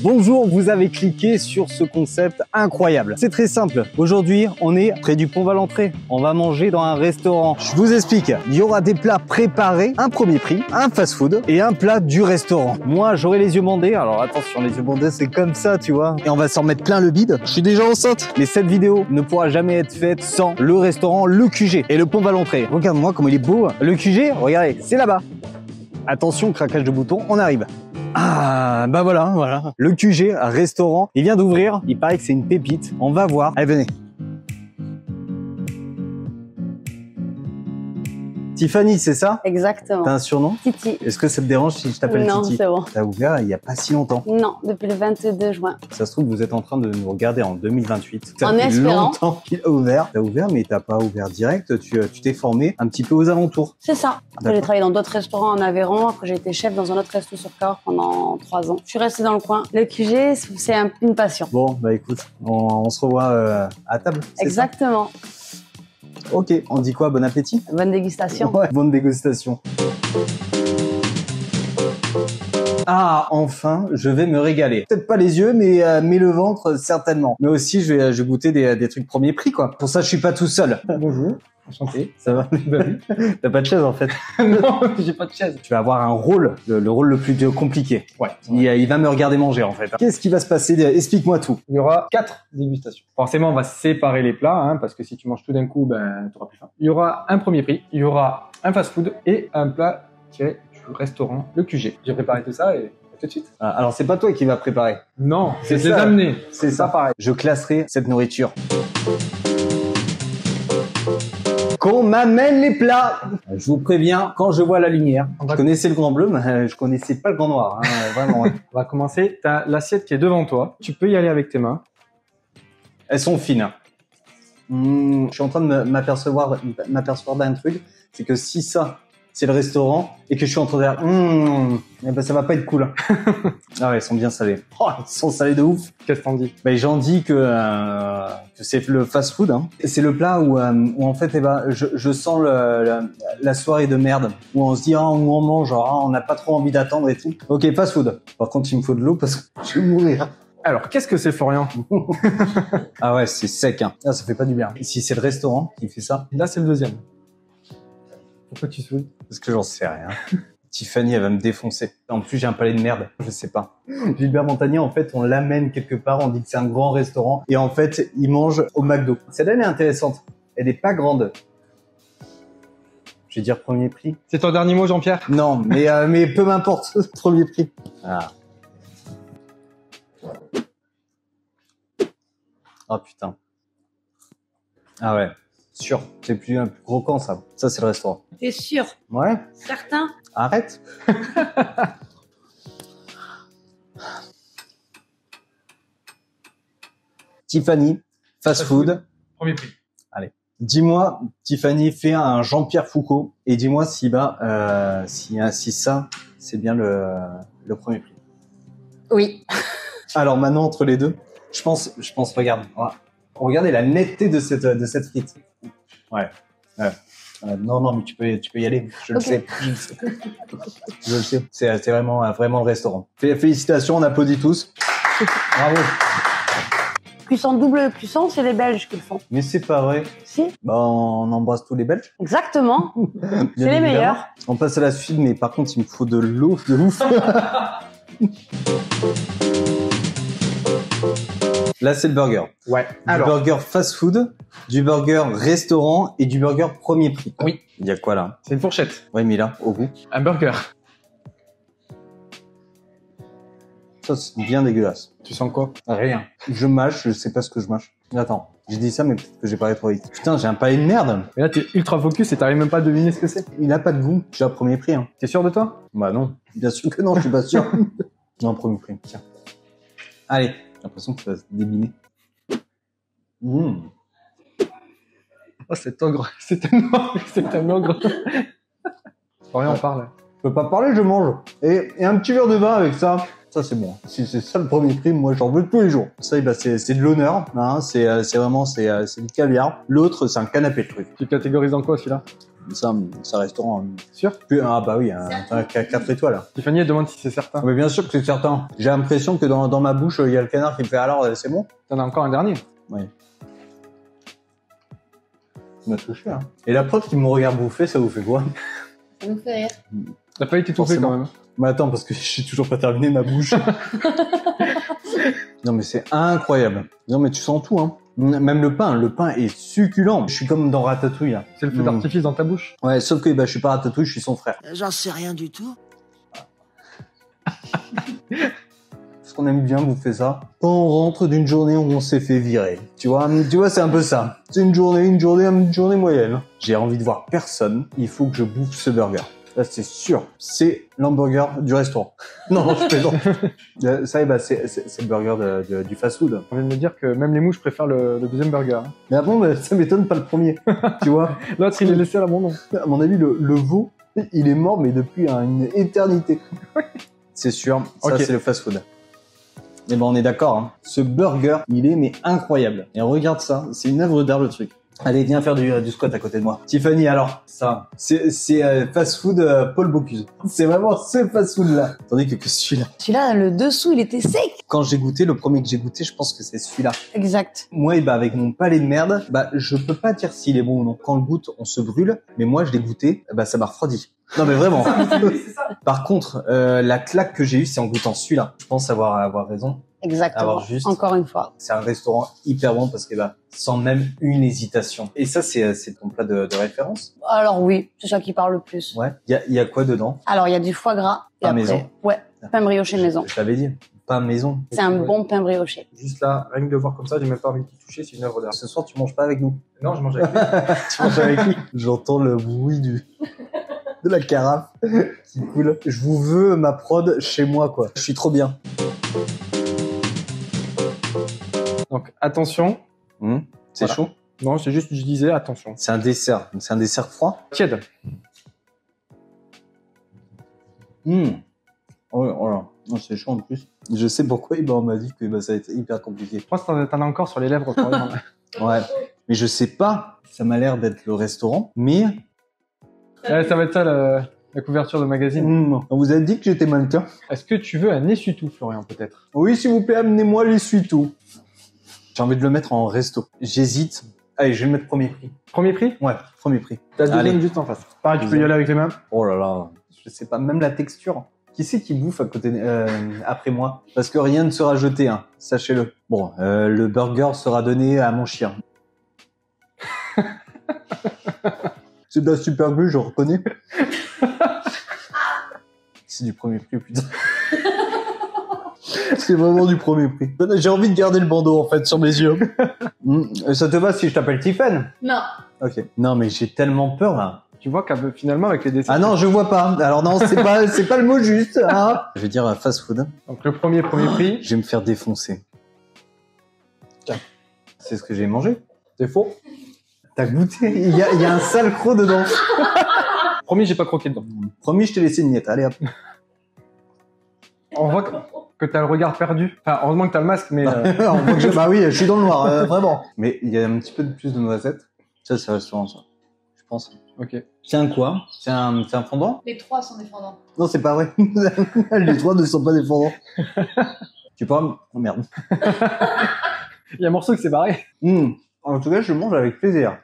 Bonjour, vous avez cliqué sur ce concept incroyable. C'est très simple. Aujourd'hui, on est près du pont Valentré. On va manger dans un restaurant. Je vous explique. Il y aura des plats préparés, un premier prix, un fast-food et un plat du restaurant. Moi, j'aurai les yeux bandés. Alors attention, les yeux bandés, c'est comme ça, tu vois. Et on va s'en mettre plein le bide. Je suis déjà enceinte. Mais cette vidéo ne pourra jamais être faite sans le restaurant Le QG et le pont Valentré. Regarde-moi comme il est beau. Le QG, regardez, c'est là-bas. Attention, craquage de bouton, on arrive. Ah, bah voilà. Le QG, un restaurant, il vient d'ouvrir. Il paraît que c'est une pépite. On va voir. Allez, venez. Tiffany, c'est ça? Exactement. T'as un surnom? Titi. Est-ce que ça te dérange si je t'appelle Titi? Non, c'est bon. T'as ouvert il n'y a pas si longtemps. Non, depuis le 22 juin. Ça se trouve, vous êtes en train de nous regarder en 2028. Ça En fait espérant. longtemps qu'il a ouvert. T'as ouvert, mais t'as pas ouvert direct. Tu t'es formé un petit peu aux alentours. C'est ça. Après, j'ai travaillé dans d'autres restaurants en Aveyron. Après, j'ai été chef dans un autre resto sur Cahors pendant 3 ans. Je suis restée dans le coin. Le QG, c'est une passion. Bon, bah écoute, on se revoit à table. Exactement. Ça ok, on dit quoi? Bon appétit? Bonne dégustation. Ouais, bonne dégustation. Ah, enfin, je vais me régaler. Peut-être pas les yeux, mais le ventre, certainement. Mais aussi, je vais goûter des trucs premier prix, quoi. Pour ça, je suis pas tout seul. Bonjour, enchanté. Ça va? T'as pas de chaise, en fait. Non, j'ai pas de chaise. Tu vas avoir un rôle, le rôle le plus compliqué. Ouais. Il va me regarder manger, en fait. Qu'est-ce qui va se passer? Explique-moi tout. Il y aura 4 dégustations. Forcément, on va séparer les plats, hein, parce que si tu manges tout d'un coup, ben, t'auras plus faim. Il y aura un premier prix, il y aura un fast-food et un plat tiré du restaurant Le QG. J'ai préparé tout ça et tout de suite. Ah, alors, c'est pas toi qui vas préparer. Non, c'est C'est les ça. amener. C'est ça, pareil. Je classerai cette nourriture. Qu'on m'amène les plats. Je vous préviens, quand je vois la lumière, je connaissais le grand bleu, mais je connaissais pas le grand noir, hein, vraiment. On va commencer. T'as l'assiette qui est devant toi. Tu peux y aller avec tes mains. Elles sont fines. Je suis en train de m'apercevoir d'un truc, c'est que si ça, c'est le restaurant, et que je suis en train de dire, eh ben ça va pas être cool. Ah ouais, ils sont bien salés. Oh, ils sont salés de ouf. Qu'est-ce que t'en dis? Ben, j'en dis que c'est le fast-food. Hein. C'est le plat où en fait, eh ben, je sens la soirée de merde, où on se dit, où on mange, genre, on n'a pas trop envie d'attendre et tout. Ok, fast-food. Par contre, il me faut de l'eau parce que je vais mourir. Alors, qu'est-ce que c'est, Florian? Ah ouais, c'est sec. Hein. Ah, ça fait pas du bien. Si c'est le restaurant qui fait ça. Là, c'est le deuxième. Pourquoi tu souris? Parce que j'en sais rien. Tiffany, elle va me défoncer. En plus, j'ai un palais de merde. Je sais pas. Gilbert Montagnier, en fait, on l'amène quelque part. On dit que c'est un grand restaurant. Et en fait, il mange au McDo. Celle-là, elle est intéressante. Elle est pas grande. Je vais dire premier prix. C'est ton dernier mot, Jean-Pierre? Non, mais peu m'importe. Premier prix. Ah. Oh putain. Ah ouais. Sûr. C'est un plus gros camp, ça. Ça, c'est le restaurant. T'es sûr? Ouais. Certain? Arrête. Tiffany, fast food. Premier prix. Allez. Dis-moi, Tiffany, fais un Jean-Pierre Foucault et dis-moi si ça, c'est bien le premier prix. Oui. Alors maintenant, entre les deux, je pense, regarde. Regardez la netteté de cette frite. Ouais. Non, mais tu peux y aller. Je le sais. Je le sais. C'est vraiment le restaurant. Félicitations, on applaudit tous. Bravo. Cuisson double cuisson, c'est les Belges qui le font. Mais c'est pas vrai. Si. Bah, on embrasse tous les Belges. Exactement. Bien C'est les évidemment. meilleurs. On passe à la suite, mais par contre, il me faut de l'eau de ouf. Là, c'est le burger. Ouais. Du burger fast-food, du burger restaurant et du burger premier prix. Oui. Il y a quoi là? C'est une fourchette. Ouais, mais là, au goût. Un burger. Ça, c'est bien dégueulasse. Tu sens quoi? Rien. Je mâche, je sais pas ce que je mâche. Attends, j'ai dit ça, mais peut-être que j'ai parlé trop vite. Putain, j'ai un palais de merde. Mais là, t'es ultra focus et t'arrives même pas à deviner ce que c'est. Il a pas de goût. J'ai un premier prix. Hein. T'es sûr de toi? Bah non. Bien sûr que non, je suis pas sûr. Non, premier prix. Tiens. Allez. J'ai l'impression que ça va se débiner. Oh, cet ogre. C'est un ogre. Florian, on parle. Je peux pas parler, je mange. Et un petit verre de vin avec ça. Ça, c'est bon. Si c'est ça le premier prix, moi, j'en veux tous les jours. Ça, bah, c'est de l'honneur. Hein. C'est vraiment du caviar. L'autre, c'est un canapé de trucs. Tu catégorises en quoi, celui-là? c'est un restaurant. Sûr? Ah bah oui, un 4 étoiles. Tiffany, elle demande si c'est certain. Mais bien sûr que c'est certain. J'ai l'impression que dans ma bouche, il y a le canard qui me fait alors, c'est bon? T'en as encore un dernier? Oui. Ça m'a touché, hein. Et la preuve qu'ils me regarde bouffer, ça vous fait quoi? Ça nous fait rire. T'as pas été étouffé quand même. Mais attends, parce que j'ai toujours pas terminé ma bouche. Non mais c'est incroyable. Non mais tu sens tout, hein. Même le pain est succulent. Je suis comme dans Ratatouille, là. C'est le feu d'artifice dans ta bouche. Ouais, sauf que bah, je suis pas Ratatouille, je suis son frère. J'en sais rien du tout. Parce qu'on aime bien bouffer ça. Quand on rentre d'une journée où on s'est fait virer. Tu vois, c'est un peu ça. C'est une journée moyenne. J'ai envie de voir personne. Il faut que je bouffe ce burger. Là, c'est sûr. C'est l'hamburger du restaurant. Non, je plaisante. Ça, bah, c'est le burger du fast-food. On vient de me dire que même les mouches préfèrent le deuxième burger. Mais avant, bah, ça m'étonne pas le premier. Tu vois. L'autre, il est laissé à l'abandon. À mon avis, le veau, il est mort, mais depuis une éternité. C'est sûr. Ça, Ok. c'est le fast-food. Et ben, on est d'accord, hein. Ce burger, il est mais incroyable. Et regarde ça, c'est une œuvre d'art le truc. Allez, viens faire du squat à côté de moi. Tiffany, alors, ça, c'est fast-food Paul Bocuse. C'est vraiment ce fast-food-là. Tandis que celui-là. Celui-là, le dessous, il était sec. Quand j'ai goûté, le premier que j'ai goûté, je pense que c'est celui-là. Exact. Moi, et bah, avec mon palais de merde, bah, je peux pas dire s'il est bon ou non. Quand on le goûte, on se brûle. Mais moi, je l'ai goûté, bah, ça m'a refroidi. Non, mais vraiment. Par contre, la claque que j'ai eue, c'est en goûtant celui-là. Je pense avoir raison. Exactement. Alors, juste- Encore une fois. C'est un restaurant hyper bon parce que bah, sans même une hésitation. Et ça, c'est ton plat de référence? Alors oui, c'est ça qui parle le plus. Ouais. Il y a quoi dedans? Alors, il y a du foie gras. Et Pain après, maison. ouais, pain brioché maison. Je t'avais dit. Pain maison. C'est un Ouais. bon pain brioché. Juste là, rien que de voir comme ça, j'ai même pas envie de t'y toucher, c'est une œuvre d'art. Ce soir, tu manges pas avec nous. Non, je mange avec lui. Tu manges avec lui. J'entends le bruit de la carafe qui coule. Je vous veux ma prod chez moi, quoi. Je suis trop bien. Donc, attention. C'est Voilà. chaud. Non, c'est juste, je disais, attention. C'est un dessert. C'est un dessert froid. Tiède. Oh là. Non, c'est chaud en plus. Je sais pourquoi on m'a dit que bah, ça va être hyper compliqué. Je pense que t'en as encore sur les lèvres. Quand même. Ouais. Mais je sais pas. Ça m'a l'air d'être le restaurant. Mais Ouais, ça va être ça, la couverture de magazine. on vous a dit que j'étais mannequin. Est-ce que tu veux un essuie-tout, Florian, peut-être? Oui, s'il vous plaît, amenez-moi l'essuie-tout. J'ai envie de le mettre en resto. J'hésite. Allez, je vais le mettre premier prix. Premier prix? Ouais, premier prix. T'as le deuxième Allez. juste en face. Pareil, tu peux y aller avec les mains. Oh là là, je sais pas, même la texture. Qui c'est qui bouffe à côté après moi? Parce que rien ne sera jeté, hein, sachez-le. Bon, le burger sera donné à mon chien. C'est de la super glue, je reconnais. C'est du premier prix, putain. C'est vraiment du premier prix. J'ai envie de garder le bandeau, en fait, sur mes yeux. Ça te va si je t'appelle Tiffen? Non. Ok. Non, mais j'ai tellement peur, là. Tu vois finalement, avec les desserts. Ah non, je vois pas. Alors non, c'est pas le mot juste, hein. Je vais dire fast food. Donc, le premier prix. Je vais me faire défoncer. Tiens. C'est ce que j'ai mangé. C'est faux. T'as goûté? Il y a un sale croc dedans. Premier, j'ai pas croqué dedans. Promis, je t'ai laissé une miette. Allez hop. On voit que t'as le regard perdu. Enfin, heureusement que t'as le masque, mais On voit que bah oui, je suis dans le noir, vraiment. Mais il y a un petit peu de plus de noisettes. Ça, c'est restaurant, ça. Je pense. ok. C'est un quoi? C'est un fondant? Les trois sont défendants. Non, c'est pas vrai. Les trois ne sont pas des fondants. Tu parles? Oh merde. Il y a un morceau qui s'est barré. En tout cas, je le mange avec plaisir.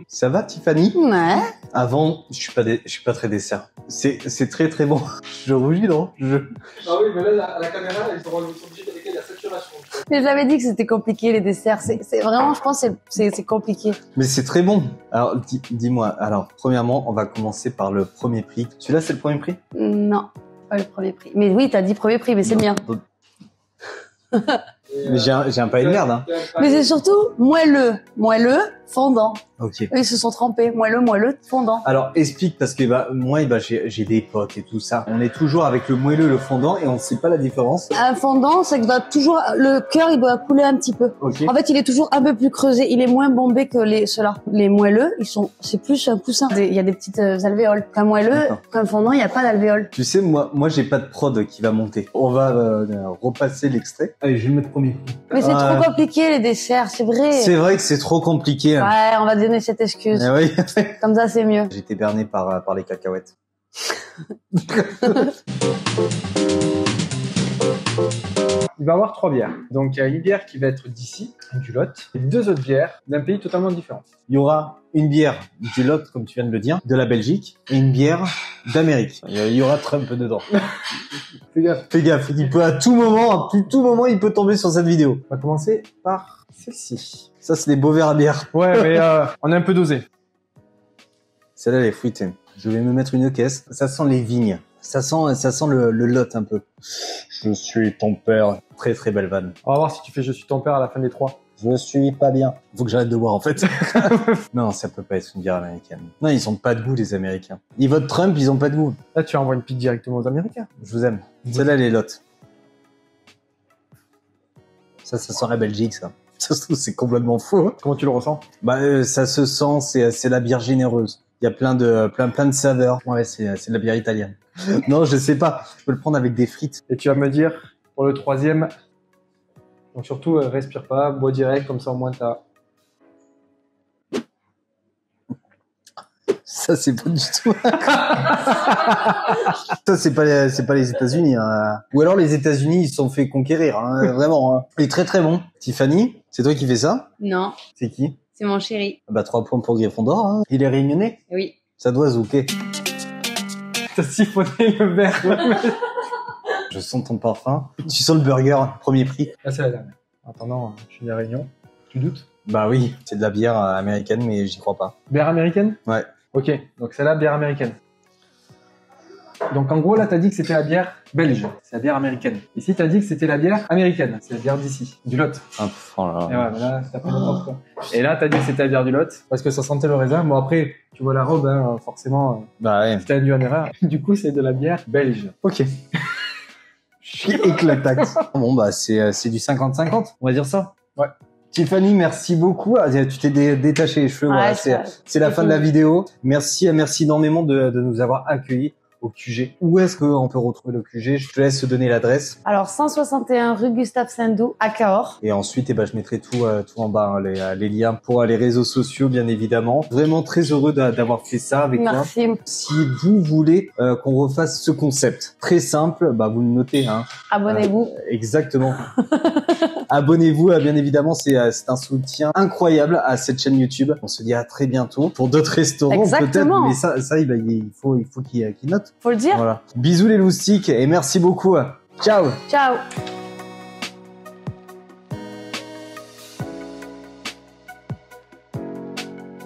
Ça va, Tiffany? Ouais. Avant, je suis pas très dessert. C'est très très bon. Je rougis, non? Ah oui, mais là, la caméra, ils sont obligés d'arrêter la saturation. Mais j'avais dit que c'était compliqué les desserts. C'est vraiment, je pense, c'est compliqué. Mais c'est très bon. Alors, dis-moi. Alors, premièrement, on va commencer par le premier prix. Celui-là, c'est le premier prix? Non, pas le premier prix. Mais oui, t'as dit premier prix, mais c'est le mien. Mais j'ai un palais de merde, hein. Mais c'est surtout moelleux. Moelleux, fondant. Ok. Eux, ils se sont trempés. Moelleux, fondant. Alors explique parce que moi j'ai des potes et tout ça. On est toujours avec le moelleux, le fondant et on sait pas la différence. Un fondant, c'est que le cœur, il doit couler un petit peu. Ok. En fait, il est toujours un peu plus creusé. Il est moins bombé que ceux-là. Les moelleux, c'est plus un poussin. Il y a des petites alvéoles. Qu'un moelleux, qu'un fondant, il n'y a pas d'alvéoles. Tu sais, moi j'ai pas de prod qui va monter. On va repasser l'extrait. Allez, je vais le mettre premier. Mais c'est trop compliqué, les desserts, c'est vrai. C'est vrai que c'est trop compliqué. Ouais, on va donner cette excuse. Eh oui. Comme ça, c'est mieux. J'étais berné par les cacahuètes. Il va y avoir 3 bières. Donc il y a une bière qui va être d'ici, du Lot, et 2 autres bières d'un pays totalement différent. Il y aura une bière du Lot, comme tu viens de le dire, de la Belgique, et une bière d'Amérique. Il y aura Trump dedans. Fais gaffe. Fais gaffe, il peut à tout moment, il peut tomber sur cette vidéo. On va commencer par celle-ci. Ça, c'est des beaux verres à bière. Ouais, mais on est un peu dosé. Celle-là, elle est fruitée. Je vais me mettre une caisse. Ça sent les vignes. Ça sent le Lot un peu. Je suis ton père. Très très belle vanne. On va voir si tu fais je suis ton père à la fin des 3. Je suis pas bien. Faut que j'arrête de boire en fait. Non, ça peut pas être une bière américaine. Non, ils ont pas de goût les Américains. Ils votent Trump, ils ont pas de goût. Là, tu envoies une pique directement aux Américains. Je vous aime. Celle-là, elle est Lot. Ça sent la Belgique, ça. Ça se trouve, c'est complètement faux. Hein. Comment tu le ressens? Bah, ça se sent, c'est la bière généreuse. Il y a plein de saveurs. Ouais, c'est de la bière italienne. Non, je sais pas. Je peux le prendre avec des frites. Et tu vas me dire, pour le 3e, donc surtout, respire pas, bois direct, comme ça au moins t'as... Ça, c'est pas du tout. Ça, c'est pas les États-Unis. Hein. Ou alors les États-Unis, ils se sont fait conquérir. Hein, vraiment. Hein. Il est très très bon. Tiffany, c'est toi qui fais ça? Non, C'est qui? c'est mon chéri. Bah 3 points pour Gryffondor. Hein. Il est réunionnais? Oui. Ça doit zouker. T'as siphonné le verre. Je sens ton parfum. Tu sens le burger, premier prix. Là, c'est la dernière. En attendant, je finis la réunion. Tu doutes? Bah oui, c'est de la bière américaine, mais j'y crois pas. Bière américaine? Ouais. Ok, donc c'est la bière américaine. Donc en gros, là, t'as dit que c'était la bière belge. C'est la bière américaine. Ici, t'as dit que c'était la bière américaine. C'est la bière d'ici, du Lot. Ah, oh là là. Et ouais, là, t'as pris le drop, quoi. Et là, t'as dit que c'était la bière du Lot, parce que ça sentait le raisin. Bon, après, tu vois la robe, hein, forcément, Bah ouais. tu t'es induit en erreur. Du coup, c'est de la bière belge. Ok. Je suis éclataxe. Bon, bah c'est du 50-50, on va dire ça. Ouais. Tiffany, merci beaucoup. Ah, tu t'es détaché les cheveux. Ouais, Voilà, c'est c'est la fin de la vidéo. Merci énormément de nous avoir accueillis au QG. Où est-ce qu'on peut retrouver le QG? Je te laisse donner l'adresse. Alors, 161 rue Gustave Saint-Doux à Cahors. Et ensuite, je mettrai tout en bas, hein, les liens pour les réseaux sociaux, bien évidemment. Vraiment très heureux d'avoir fait ça avec toi. Merci. Si vous voulez qu'on refasse ce concept très simple, bah vous le notez. Hein. Abonnez-vous. Exactement. Abonnez-vous, bien évidemment, c'est un soutien incroyable à cette chaîne YouTube. On se dit à très bientôt pour d'autres restaurants peut-être, Exactement. mais ça il faut qu'il note. Faut le dire. Voilà. Bisous les loustiques et merci beaucoup. Ciao. Ciao.